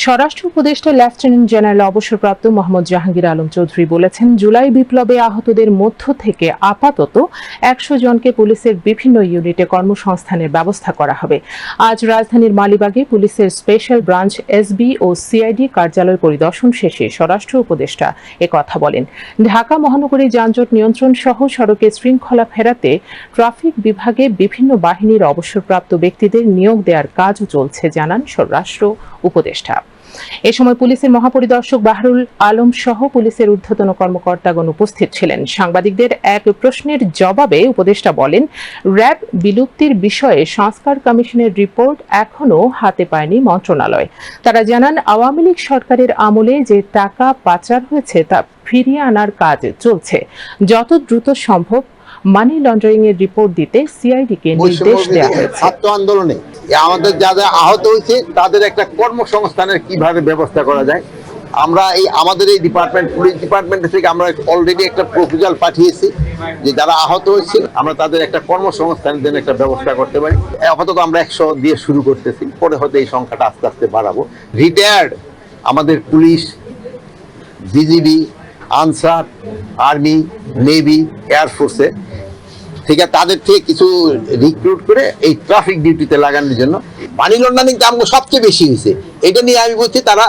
স্বরাষ্ট্র উপদেষ্টা lieutenant general অবসরপ্রাপ্ত মোহাম্মদ জাহাঙ্গীর আলম চৌধুরী বলেছেন, জুলাই বিপ্লবে আহতদের মধ্য থেকে আপাতত ১০০ জনকে পুলিশের বিভিন্ন ইউনিটে কর্মসংস্থানের ব্যবস্থা করা হবে। আজ রাজধানীর মালিবাগে পুলিশের স্পেশাল ব্রাঞ্চ এসবি ও সিআইডি কার্যালয় পরিদর্শন শেষে স্বরাষ্ট্র উপদেষ্টা একথা বলেন। ঢাকা মহানগরী যানজট নিয়ন্ত্রণ সহ সড়কে শৃঙ্খলা ফেরাতে ট্রাফিক বিভাগে বিভিন্ন বাহিনীর অবসরপ্রাপ্ত ব্যক্তিদের নিয়োগ দেওয়ার কাজও চলছে জানান স্বরাষ্ট্র উপদেষ্টা। এ সময় পুলিশের মহাপরিদর্শক বাহরুল আলম সহ পুলিশের ঊর্ধ্বতন কর্মকর্তাগণ উপস্থিত ছিলেন। সাংবাদিকদের এক প্রশ্নের জবাবে উপদেষ্টা বলেন, র্যাব বিলুপ্তির বিষয়ে সংস্কার কমিশনের রিপোর্ট এখনো হাতে পায়নি মন্ত্রণালয়। তারা জানান, আওয়ামী লীগ সরকারের আমলে যে টাকা পাচার হয়েছে তা ফিরিয়ে আনার কাজ চলছে। যত দ্রুত সম্ভব মানি লন্ডারিং এর রিপোর্ট দিতে সিআইডিকে নির্দেশ দেওয়া হয়েছে। ছাত্র আন্দোলনে আমাদের যারা আহত হয়েছে তাদের একটা কর্মসংস্থানের কিভাবে ব্যবস্থা করা যায়, আমরা আমাদের এই ডিপার্টমেন্ট, পুলিশ ডিপার্টমেন্ট থেকে আমরা অলরেডি একটা প্রপোজাল পাঠিয়েছি যে যারা আহত হয়েছে আমরা তাদের একটা কর্মসংস্থানের জন্য একটা ব্যবস্থা করতে পারি। আপাতত আমরা ১০০ দিয়ে শুরু করতেছি, পরে হয়তো এই সংখ্যাটা আস্তে আস্তে বাড়াবো। রিটায়ার্ড আমাদের police, BGB, Ansar, army, navy, এয়ারফোর্সে ঠিক আছে, তাদের থেকে কিছু রিক্রুট করে এই ট্রাফিক ডিউটিতে লাগানোর জন্য। মানি লন্ডারিং আমাকে সবচেয়ে বেশি হয়েছে, এটা নিয়ে আমি বলছি তারা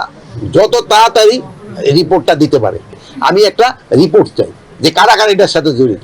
যত তাড়াতাড়ি রিপোর্টটা দিতে পারে। আমি একটা রিপোর্ট চাই যে কারা কারা এটার সাথে জড়িত।